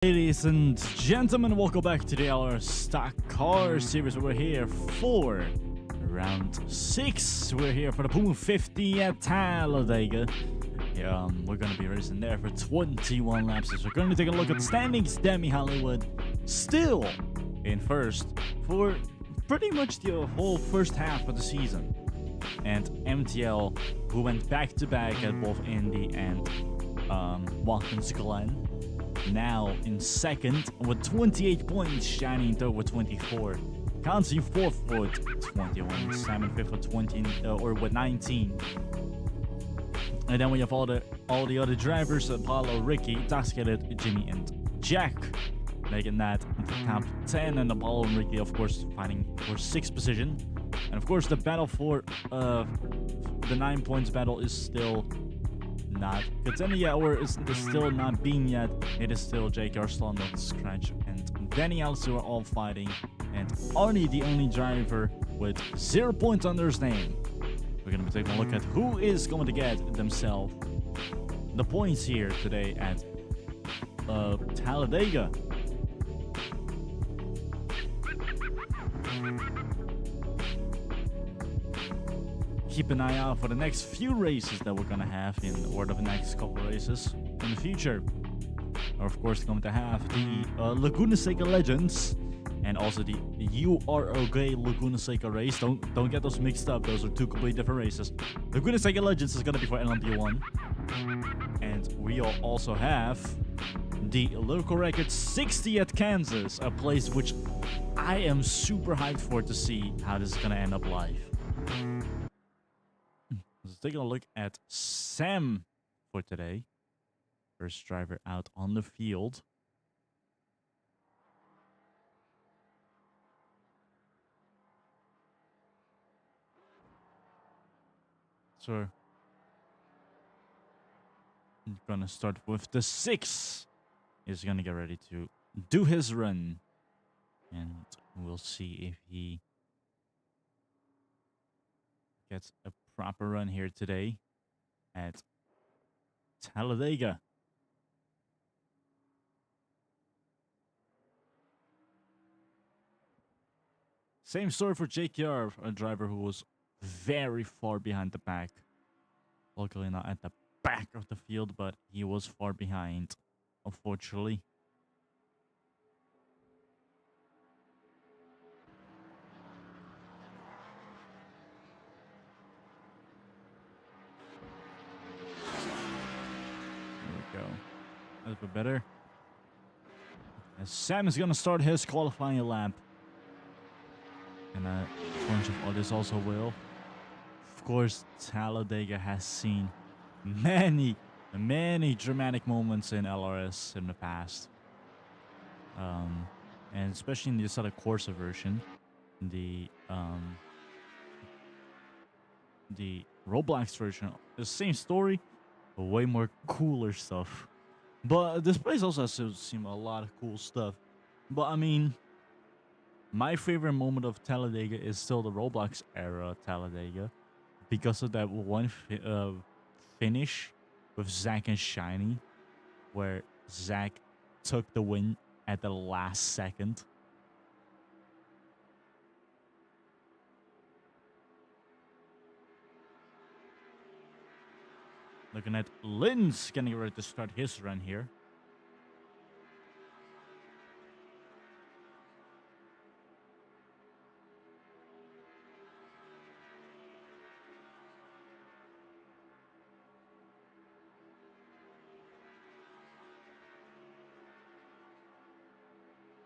Ladies and gentlemen, welcome back to our Stock Car Series. We're here for round 6. We're here for the Pummu 50 at Talladega. We're going to be racing there for 21 laps. So we're going to take a look at the standings. Demi Hollywood still in first for pretty much the whole first half of the season. And MTL, who went back-to-back at both Indy and Watkins Glen, now in second with 28 points, shining third with 24. Kanzi fourth with 21, Simon fifth with 20 or with 19. And then we have all the other drivers: Apollo, Ricky, Intoxicated, Jimmy, and Jack, making that the top 10. And Apollo and Ricky, of course, fighting for 6th position. And of course, the battle for the 9 points battle is still not contended yet, or is still not being yet. It is still Jake Arslan, Scratch, and Danny Alice who are all fighting, and Arnie, the only driver with 0 points under his name. We're gonna be taking a look at who is going to get themselves the points here today at Talladega. Keep an eye out for the next few races that we're gonna have or the next couple races in the future. We're of course going to have the Laguna Seca Legends and also the UROG Laguna Seca race. Don't get those mixed up. Those are two completely different races. Laguna Seca Legends is gonna be for LMP1, and we'll also have the local record 60 at Kansas, a place which I am super hyped for to see how this is gonna end up live. Let's take a look at Sam for today. First driver out on the field. So I'm gonna start with the 6. He's gonna get ready to do his run. And we'll see if he gets a proper run here today at Talladega. Same story for JKR, a driver who was very far behind the pack. Luckily not at the back of the field, but he was far behind, unfortunately. Go a little bit better. And Sam is gonna start his qualifying lap, and a bunch of others also will. Of course, Talladega has seen many dramatic moments in LRS in the past, and especially in the sort of Corsa version, the Roblox version, the same story. Way more cooler stuff, but this place also has seen a lot of cool stuff. But I mean, my favorite moment of Talladega is still the Roblox era Talladega, because of that one finish with Zach and Shiny, where Zach took the win at the last second. Looking at Lynn's getting ready to start his run here.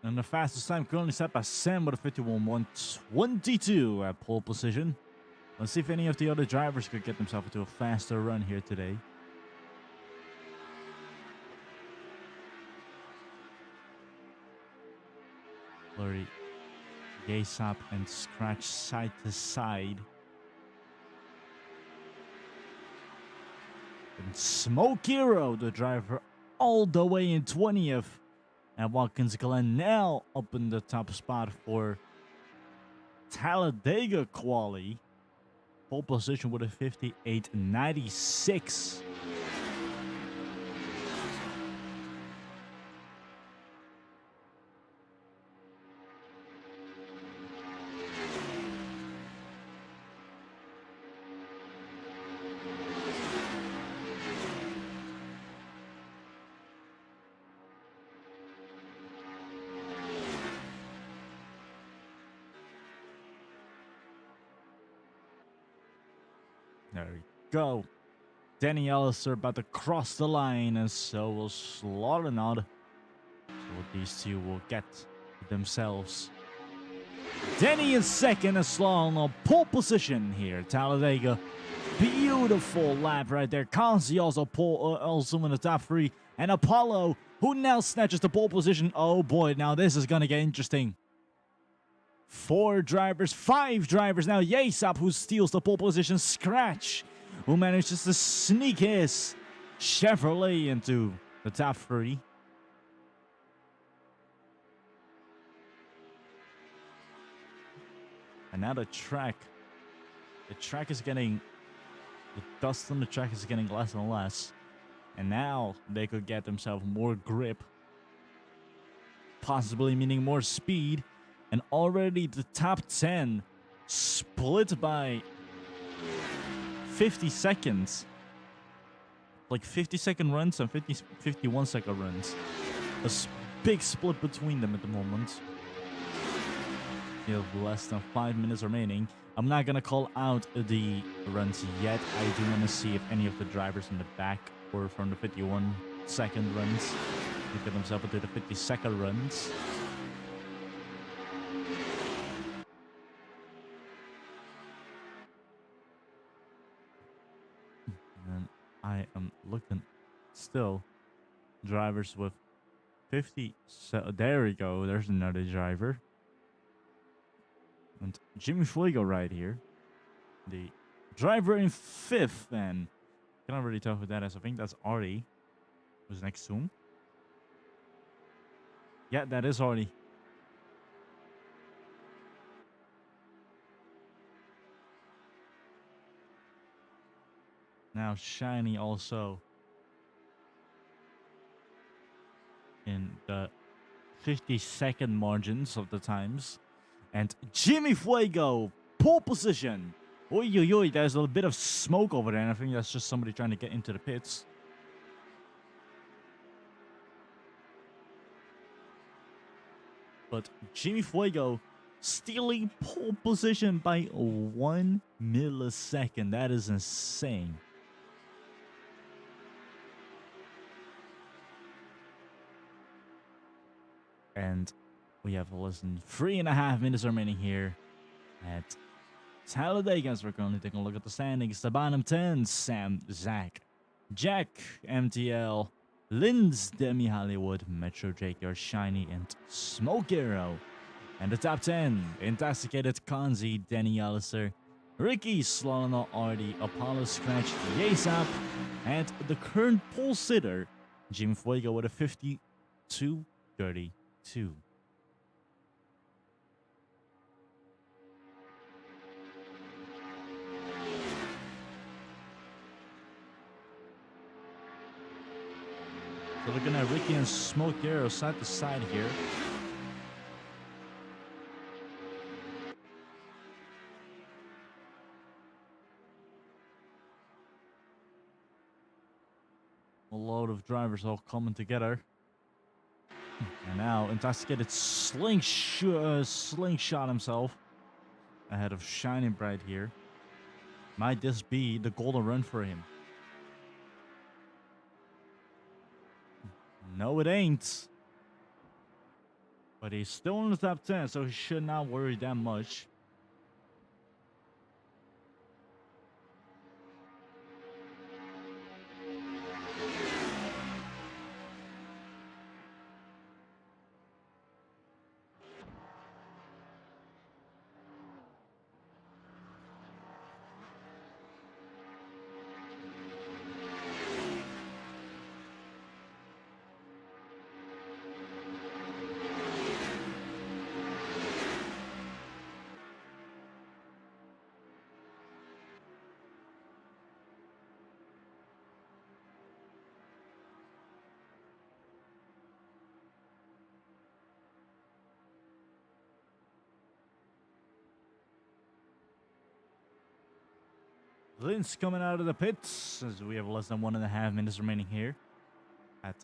And the fastest time currently set by Sam with a 51.122 at pole position. Let's see if any of the other drivers could get themselves into a faster run here today. Flurry, gaze up and scratch side to side. And Smoke Hero, the driver, all the way in 20th. And Watkins Glen now up in the top spot for Talladega quali. Pole position with a 58.96. There we go. Danny Elliser about to cross the line, and so will Slaughternaut. So these two will get themselves. Denny in second, and Slaughternaut pole position here. Talladega, beautiful lap right there. Kanzi also in the top three, and Apollo, who now snatches the pole position. Oh boy, now this is gonna get interesting. 4 drivers, 5 drivers now. Yasap, who steals the pole position. Scratch, who manages to sneak his Chevrolet into the top 3. And now the track is getting, the dust on the track is getting less and less. And now they could get themselves more grip, possibly meaning more speed. And already the top 10 split by 50 seconds. Like 50-second runs and 51-second runs. A big split between them at the moment. You have less than 5 minutes remaining. I'm not going to call out the runs yet. I do want to see if any of the drivers in the back or from the 51-second runs will get themselves into the 50-second runs. And I am looking still. Drivers with 50. So there we go. There's another driver. And Jimmy Fuego right here. The driver in 5th. And can't really tell who that is. I think that's Artie, who's next to him. Yeah, that is Artie. Now Shiny also in the 50-second margins of the times. And Jimmy Fuego, pole position. Oi, oi, oi, there's a bit of smoke over there, and I think that's just somebody trying to get into the pits. But Jimmy Fuego stealing pole position by 1 millisecond. That is insane. And we have less than 3.5 minutes remaining here at Talladega. We're currently taking a look at the standings. The bottom 10, Sam, Zach, Jack, MTL, Linz, Demi Hollywood, Metro JKR, Shiny, and Smoke Arrow. And the top 10, Intoxicated, Kanzi, Danny Allister, Ricky, Slaughternaut, Artie, Apollo, Scratch, Yasap, and the current pole sitter, Jim Fuego, with a 52-32. So looking at Ricky and Smoke Arrow side to side here. A load of drivers all coming together. And now Intoxicated slingshot himself ahead of Shining Bright here. Might this be the golden run for him? No, it ain't. But he's still in the top 10, so he should not worry that much. Linz coming out of the pits as we have less than 1.5 minutes remaining here at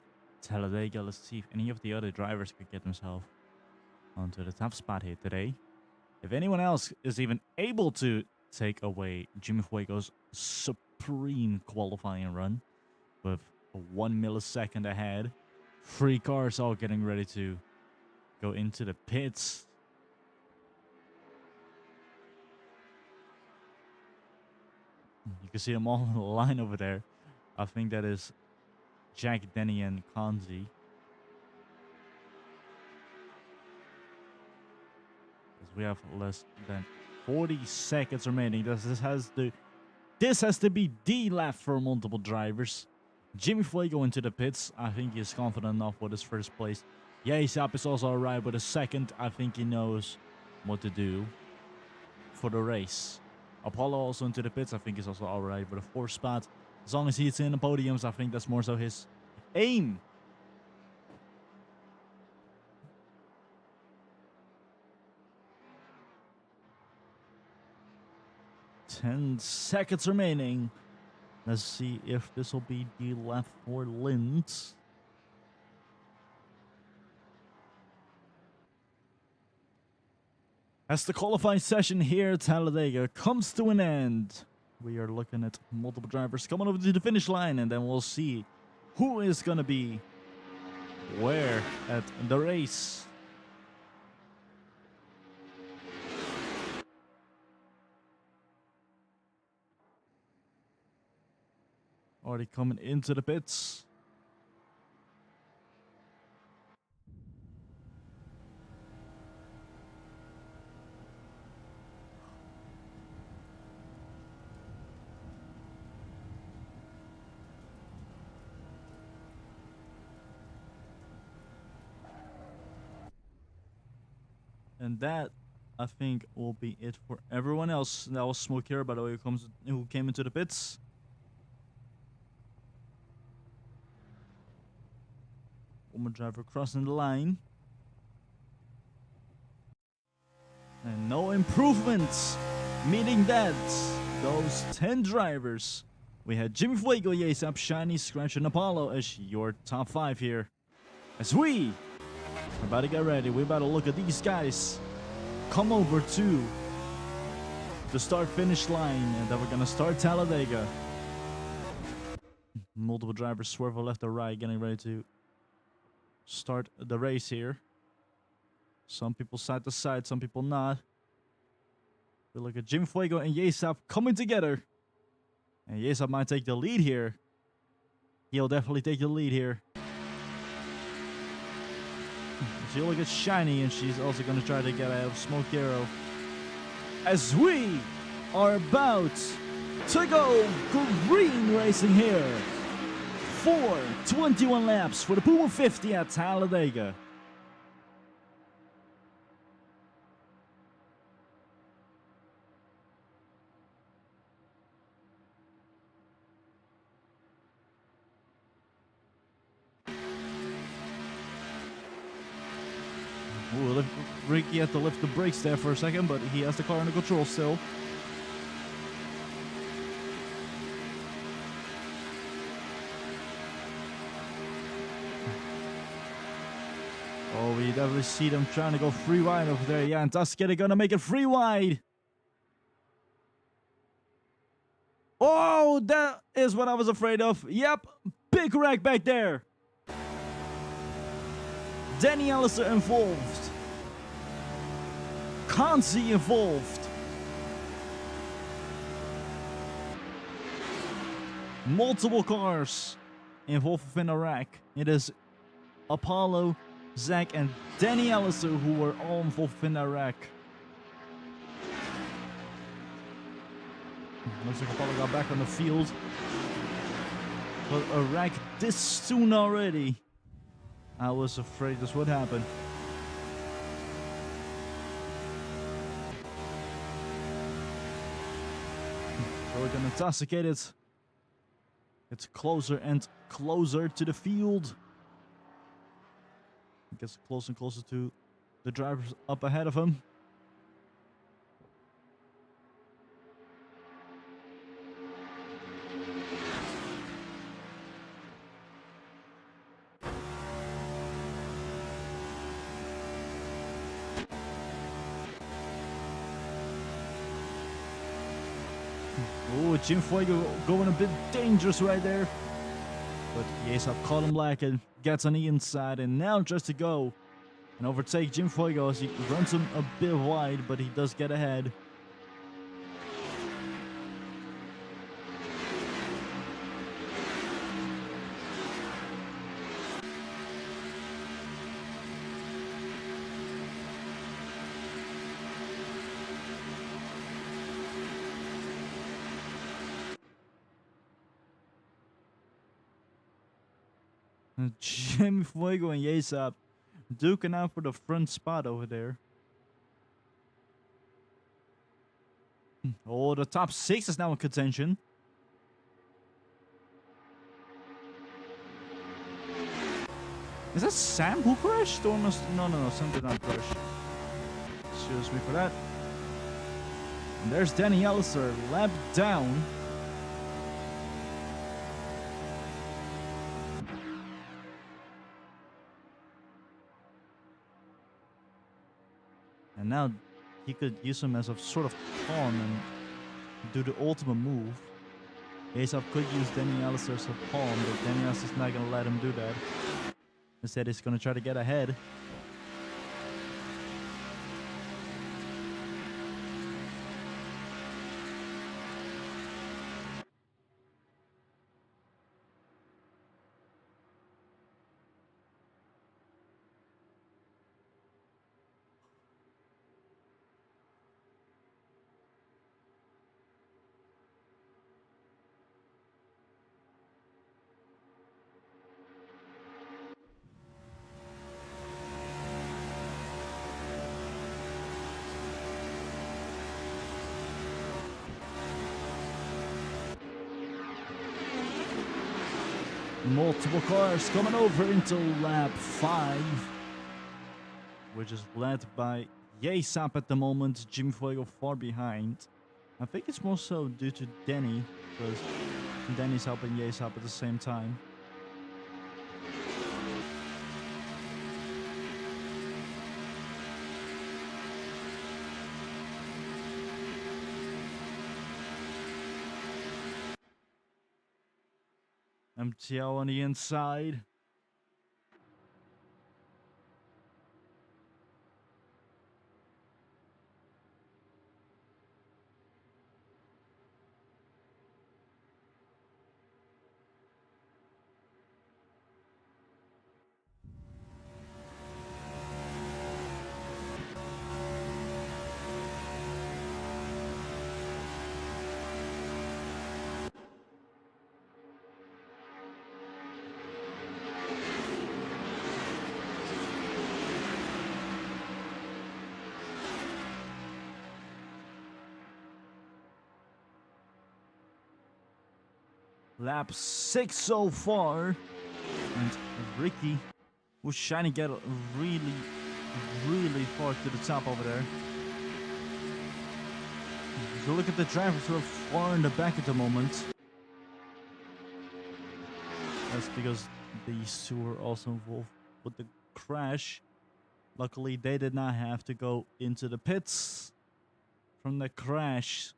Talladega. Let's see if any of the other drivers could get themselves onto the top spot here today. If anyone else is even able to take away Jimmy Fuego's supreme qualifying run with 1 millisecond ahead. 3 cars all getting ready to go into the pits. You can see them all in the line over there. I think that is Jack, Denny, and Kanzi. As we have less than 40 seconds remaining. This has to be the lap for multiple drivers. Jimmy Fuego into the pits. I think he's confident enough with his first place. Yasap is also alright with a second. I think he knows what to do for the race. Apollo also into the pits. I think he's also alright with a 4th spot. As long as he's in the podiums, I think that's more so his aim. Ten seconds remaining. Let's see if this will be the lap for Lind. As the qualifying session here at Talladega comes to an end, we are looking at multiple drivers coming over to the finish line, and then we'll see who is going to be where at the race. Already coming into the pits. And that, I think, will be it for everyone else. That was Smoke here, by the way, who came into the pits. Woman driver crossing the line. And no improvements. Meaning that those 10 drivers, we had Jimmy Fuego, Yasap, Shiny, Scratch, and Apollo as your top 5 here. As we are about to get ready, we're about to look at these guys come over to the start-finish line, and then we're gonna start Talladega. Multiple drivers swerve left or right, getting ready to start the race here. Some people side to side, some people not. We look at Jim Fuego and Yasap coming together. And Yasap might take the lead here. He'll definitely take the lead here. So you look at Shiny, and she's also going to try to get out of Smoke Hero. As we are about to go green racing here for 21 laps for the Pummu 50 at Talladega. Ooh, Ricky had to lift the brakes there for a second, but he has the car under control still. Oh, we definitely see them trying to go free wide over there. Yeah, and Tuscany gonna make it free wide. Oh, that is what I was afraid of. Yep, big wreck back there. Danny Alistair involved. Kanzi involved. Multiple cars involved within a wreck. It is Apollo, Zach, and Danny Alistair who were all involved in that wreck. Looks like Apollo got back on the field. But a wreck this soon already. I was afraid this would happen. So we're gonna tossicate it. It's closer and closer to the field. It gets closer and closer to the drivers up ahead of him. Oh, Jim Fuego going a bit dangerous right there. But Yesap caught him lacking, gets on the inside, and now tries to go and overtake Jim Fuego as he runs him a bit wide, but he does get ahead. Jim Fuego and Yesap duking out for the front spot over there. Oh, the top 6 is now in contention. Is that Sam who crashed? Or no, Sam did not crash. Excuse me for that. And there's Danny Allister, lap down. And now he could use him as a sort of pawn and do the ultimate move. Yesap could use Danny Allister as a pawn, but Danny Allister's not going to let him do that. Instead, he's going to try to get ahead. Multiple cars coming over into lap 5, which is led by Yesap at the moment. Jimmy Fuego far behind. I think it's more so due to Danny, because Danny's helping Yesap at the same time. MTL on the inside. Lap 6 so far. And Ricky was trying to get really far to the top over there. So look at the drivers who are far in the back at the moment. That's because these two were also involved with the crash. Luckily, they did not have to go into the pits from the crash.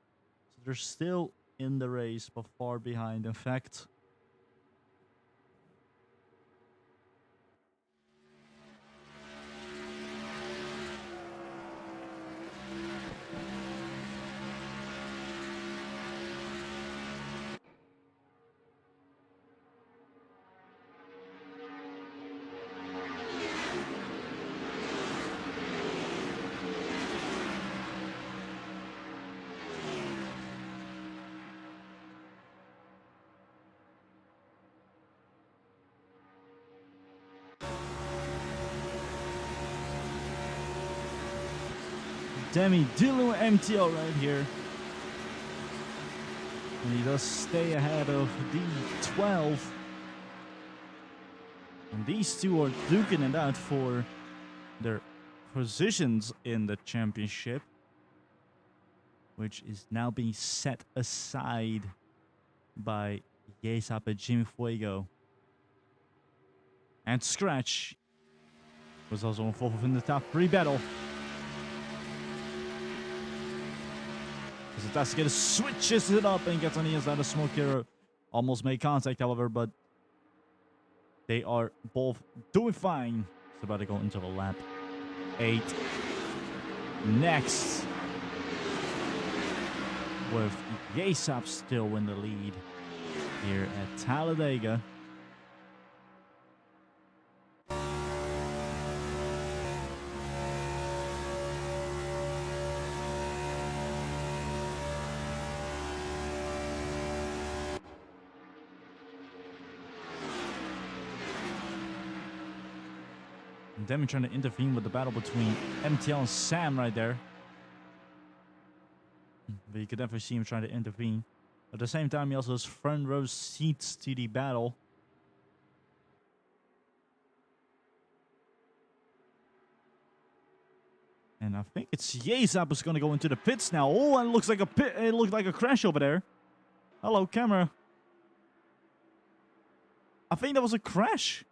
So they're still in the race, but far behind, in fact. Demi Dillon MTL right here. And he does stay ahead of D12. And these two are duking it out for their positions in the championship, which is now being set aside by Yesap and Jimmy Fuego. And Scratch was also involved in the top 3 battle. As the Talladega switches it up and gets on the inside of Smoke Hero. Almost made contact, however, but they are both doing fine. It's about to go into the lap 8. Next, with Yasap still in the lead here at Talladega. And Demi trying to intervene with the battle between MTL and Sam right there. But you could definitely see him trying to intervene. At the same time, he also has front row seats to the battle. And I think it's Yasap who's going to go into the pits now. Oh, and it looks like a pit. It looked like a crash over there. Hello, camera. I think that was a crash.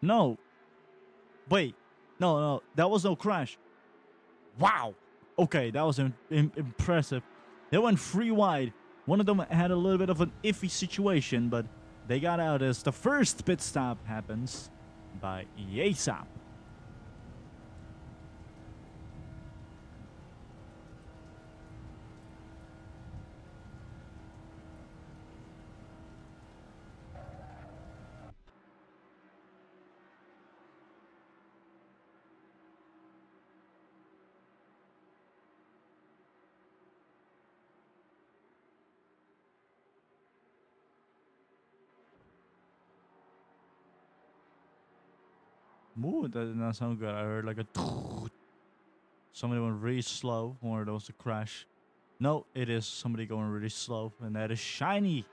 No. Wait. No, that was no crash. Wow. Okay, that was impressive. They went 3 wide. One of them had a little bit of an iffy situation, but they got out as the first pit stop happens by Yasap. Ooh, that did not sound good. I heard like a... Somebody went really slow, or there was a crash. No, it is somebody going really slow, and that is Shiny,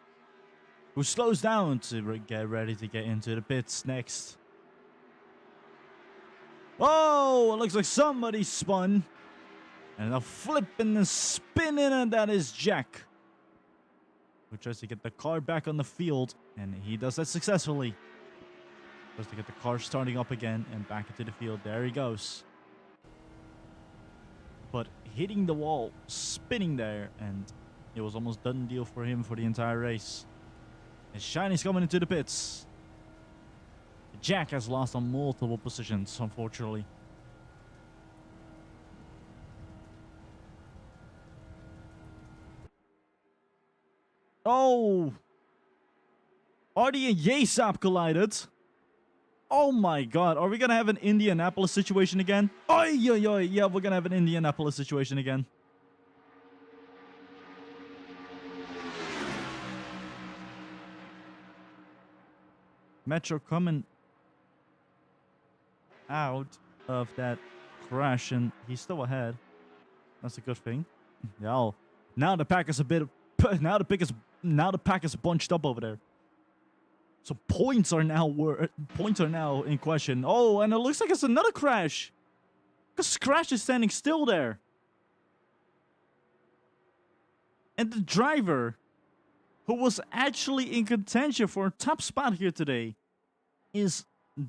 who slows down to get ready to get into the pits next. Oh, it looks like somebody spun. And a flipping and spinning, and that is Jack, who tries to get the car back on the field, and he does that successfully. To get the car starting up again and back into the field. There he goes. But hitting the wall, spinning there, and it was almost done deal for him for the entire race. And Shiny's coming into the pits. Jack has lost on multiple positions, unfortunately. Oh! Artie and Yasap collided. Oh my god, are we gonna have an Indianapolis situation again? Oh, yeah, we're gonna have an Indianapolis situation again. Metro coming out of that crash, and he's still ahead. That's a good thing. Yeah, now the pack is a bit... Now the pack is bunched up over there. So points are now in question. Oh, and it looks like it's another crash. Because Crash is standing still there. And the driver, who was actually in contention for a top spot here today, is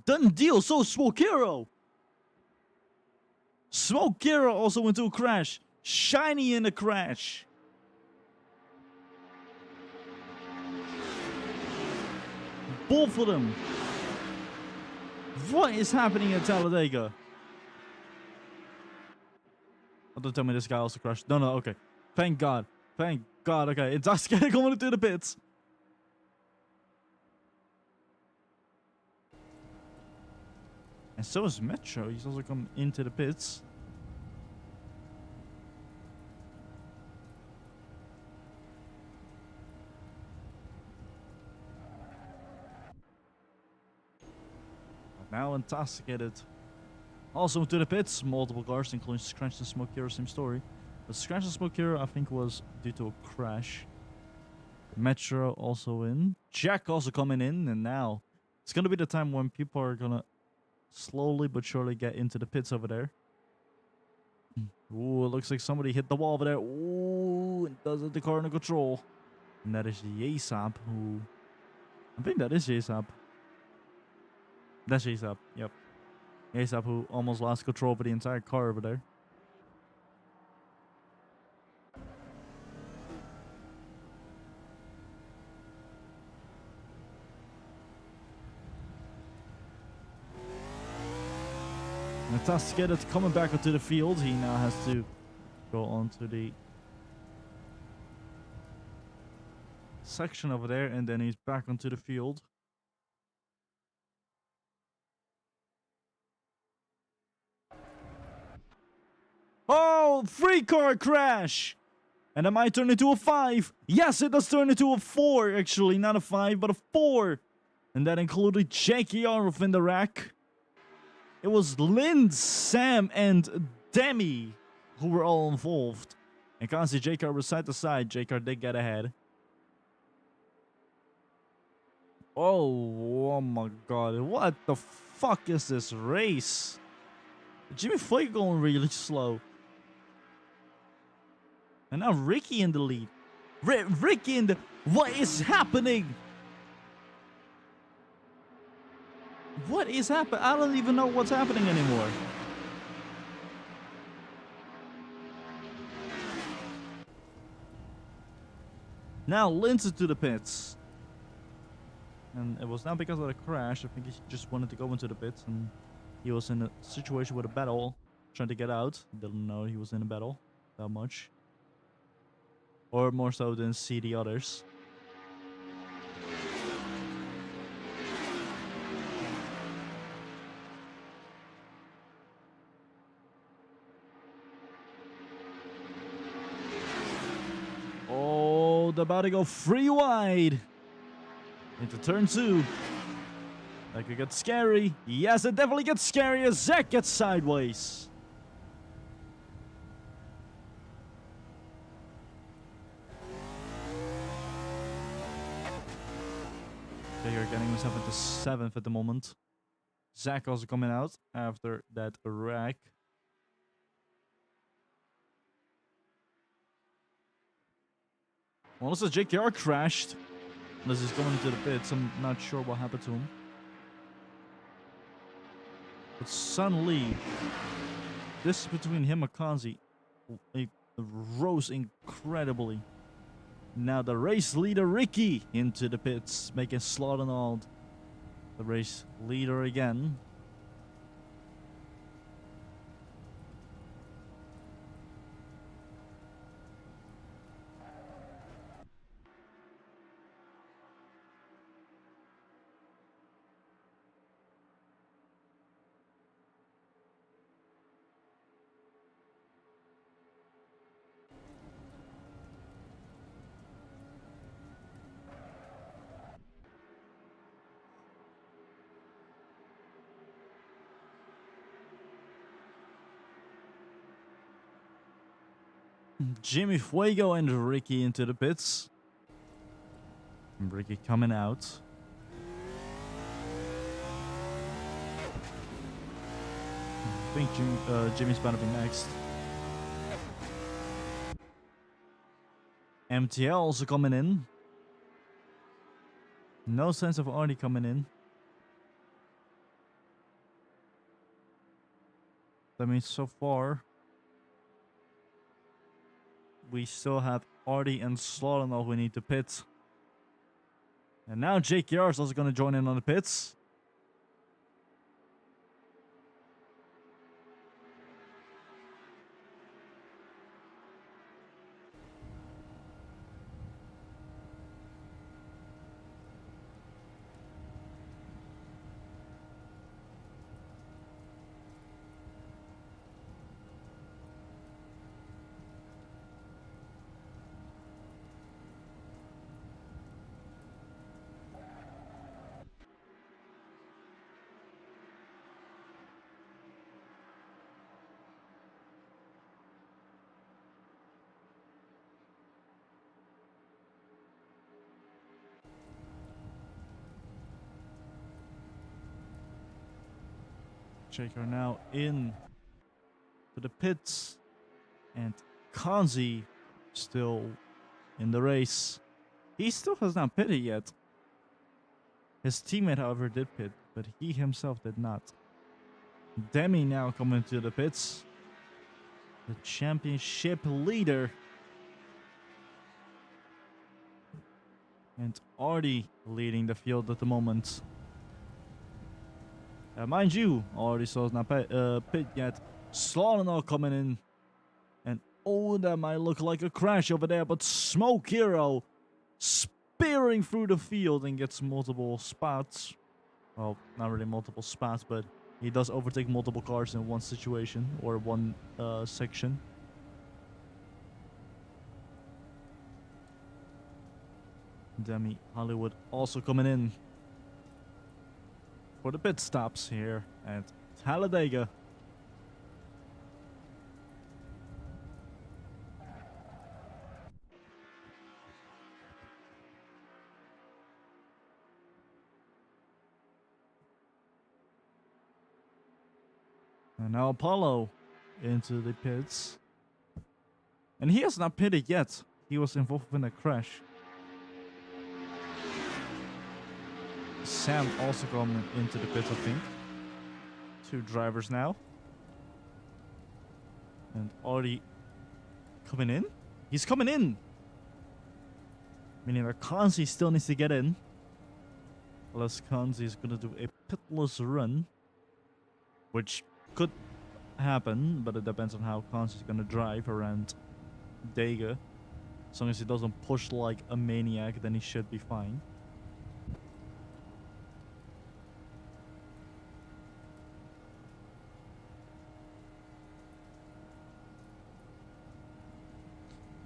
done deal. So Smoke Hero. Smoke Hero also into a crash. Shiny in a crash. Both of them. What is happening at Talladega? Oh, don't tell me this guy also crashed. No, okay. Thank God. Thank God. Okay, it's us going into the pits. And so is Metro. He's also come into the pits. Now intoxicated. Also into the pits, multiple cars, including Scratch and Smoke Hero, same story. But Scratch and Smoke Hero, I think, was due to a crash. Metro also in. Jack also coming in, and now it's gonna be the time when people are gonna slowly but surely get into the pits over there. Ooh, it looks like somebody hit the wall over there. Ooh, it does it the car under control. And that is Yasap, who... I think that is Yasap. That's Yasap, yep. Yasap, who almost lost control of the entire car over there. Talladega coming back onto the field. He now has to go onto the section over there, and then he's back onto the field. Oh, 3-car crash! And it might turn into a 5. Yes, it does turn into a 4, actually. Not a 5, but a 4. And that included JKR in the wreck. It was Lynn, Sam, and Demi who were all involved. And can't see JKR was side to side. JKR did get ahead. Oh my god. What the fuck is this race? Jimmy Fuego going really slow. And now Ricky in the lead. Ricky in the... What is happening? What is happening? I don't even know what's happening anymore. Now Lindsay to the pits. And it was not because of the crash. I think he just wanted to go into the pits. And he was in a situation with a battle. Trying to get out. Didn't know he was in a battle that much. Or more so than see the others. Oh, they're about to go 3 wide. Into turn 2. That could get scary. Yes, it definitely gets scary as Zach gets sideways. They are getting himself into 7th at the moment. Zach also coming out after that wreck. Well, also JKR crashed. Unless he's going into the pits. I'm not sure what happened to him. But suddenly, this between him and Kanzi, it rose incredibly. Now the race leader Ricky into the pits, making Slaughternauld the race leader again. Jimmy Fuego and Ricky into the pits. And Ricky coming out. I think Jimmy's about to be next. MTL also coming in. No sense of Arnie coming in. That means so far we still have Artie and Slaughternauld we need to pit. And now JKR is also going to join in on the pits. JKR now in to the pits. And Kanzi still in the race. He still has not pitted yet. His teammate, however, did pit, but he himself did not. Demi now coming to the pits. The championship leader. And Artie leading the field at the moment. Mind you, already saw it's not pit yet. Slaughter coming in. And oh, that might look like a crash over there. But Smoke Hero spearing through the field and gets multiple spots. Well, not really multiple spots, but he does overtake multiple cars in one situation or one section. Demi Hollywood also coming in for the pit stops here at Talladega. And now Apollo into the pits. And he has not pitted yet. He was involved in a crash. Sam also coming into the pits, I think. 2 drivers now. And already coming in? He's coming in! Meaning that Kanzi still needs to get in. Unless Kanzi is going to do a pitless run. Which could happen, but it depends on how Kanzi is going to drive around Dega. As long as he doesn't push like a maniac, then he should be fine.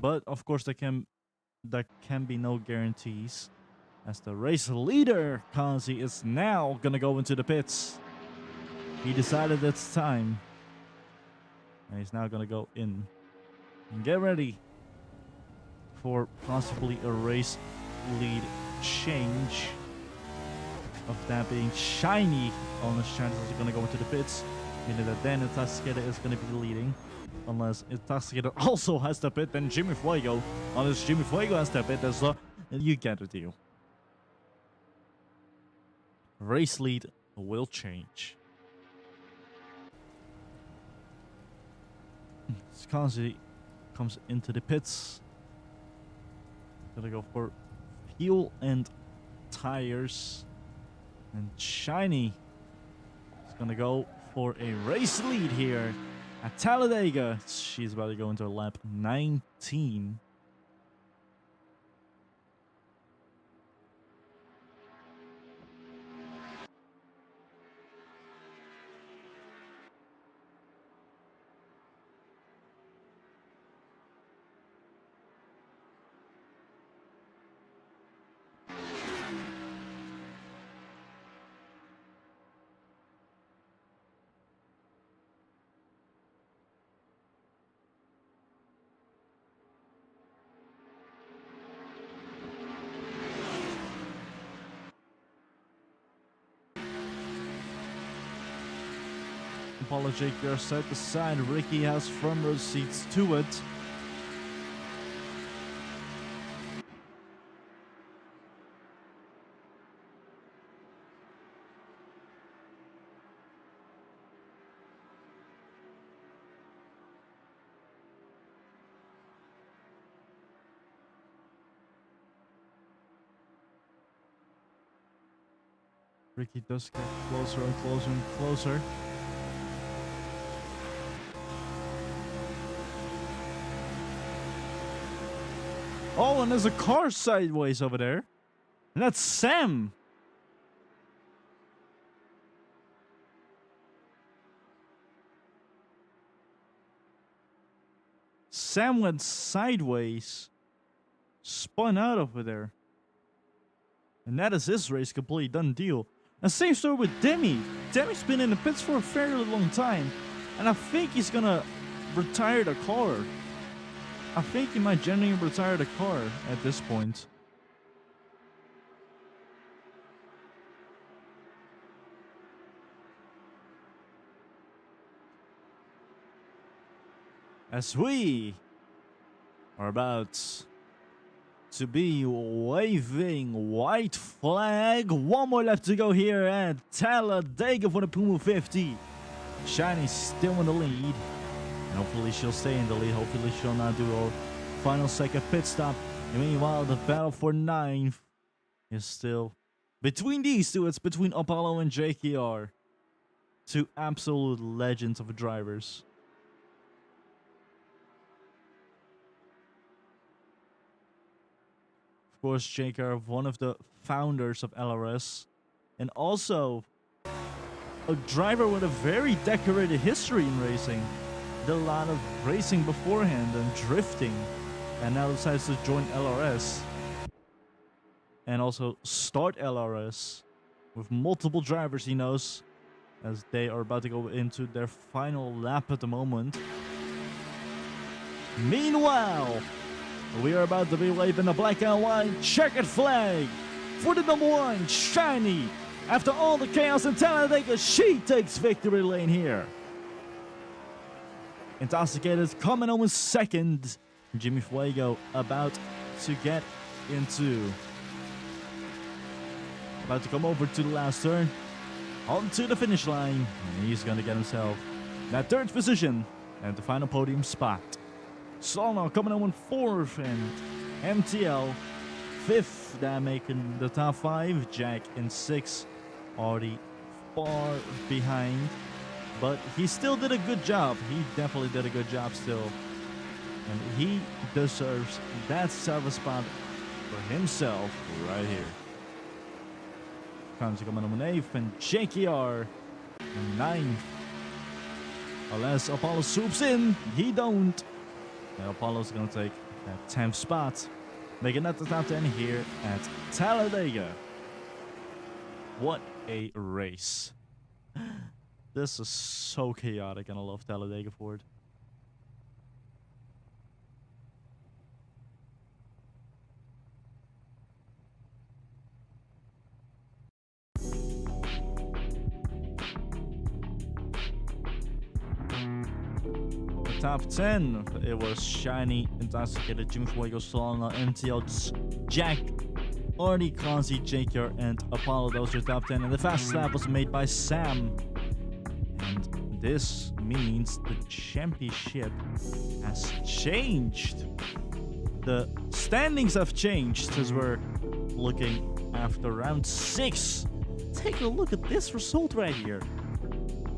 But of course there can be no guarantees, as the race leader Kanzi is now gonna go into the pits. He decided it's time, and he's now gonna go in and get ready for possibly a race lead change. Of that being Shiny on the chances are gonna go into the pits, meaning that then Intoxicated is gonna be leading. Unless Intoxicated also has the pit, then Jimmy Fuego. Unless Jimmy Fuego has the pit, as well, you get the deal. Race lead will change. Kanzi comes into the pits. Gonna go for fuel and tires. And Shiny is gonna go for a race lead here at Talladega. She's about to go into lap 19. Apollo JKR side to side. Ricky has front row seats to it. Ricky does get closer and closer and closer. Oh, and there's a car sideways over there. And that's Sam. Sam went sideways. Spun out over there. And that is his race complete, done deal. And same story with Demi. Demi's been in the pits for a fairly long time. And I think he's gonna retire the car. I think he might genuinely retire the car at this point. As we are about to be waving white flag. One more left to go here at Talladega for the Pummu 50. Shiny's still in the lead. And hopefully she'll stay in the lead. Hopefully she'll not do a final second pit stop. And meanwhile, the battle for 9th is still between these two. It's between Apollo and JKR. Two absolute legends of drivers. Of course, JKR, one of the founders of LRS, and also a driver with a very decorated history in racing. Did a lot of racing beforehand and drifting, and now decides to join LRS and also start LRS with multiple drivers he knows, as they are about to go into their final lap at the moment. Meanwhile, we are about to be waving the black and white checkered flag for the #1 Shiny. After all the chaos in Talladega, she takes victory lane here. Intoxicated coming home in second. Jimmy Fuego about to get into. About to come over to the last turn. Onto the finish line. And he's going to get himself that third position and the final podium spot. Solno coming home in fourth, and MTL fifth. That making the top five. Jack in sixth. Already far behind. But he still did a good job. He definitely did a good job still. And he deserves that service spot for himself right here. Kanji coming on 8th and JKR in 9th. Unless Apollo swoops in, he don't. And Apollo's gonna take that 10th spot. Making that the top 10 here at Talladega. What a race. This is so chaotic, and I love Talladega for it. The top 10, it was Shiny, Intoxicated, Jimmy Fuego, Solana, MTL, Jack, Artie, Kanzi, JKR, and Apollo. Those are top 10. And the fastest lap was made by Sam. And this means the championship has changed. The standings have changed as we're looking after round 6. Take a look at this result right here.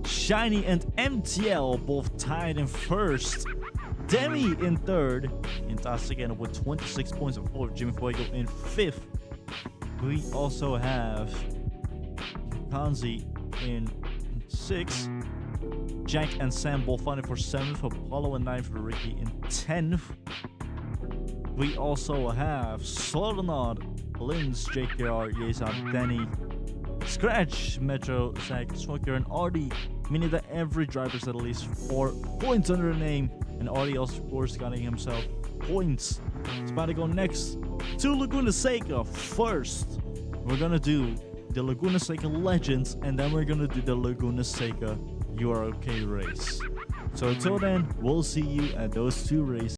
Shiny and MTL both tied in first. Demi in third. Intoxicated with 26 points in fourth. Jimmy Fuego in fifth. We also have Kanzi in sixth. Jack and Sam both fighting for 7th. Apollo and 9th. Ricky in 10th. We also have Solonod, Linz, JKR, Yesab, Danny, Scratch, Metro, Zach, Smoker, and Artie. Meaning that every driver's at least 4 points under the name. And Artie also, of course, getting himself points. It's about to go next to Laguna Seca. First, we're gonna do the Laguna Seca Legends, and then we're gonna do the Laguna Seca You Are Okay race. So until then, we'll see you at those two races.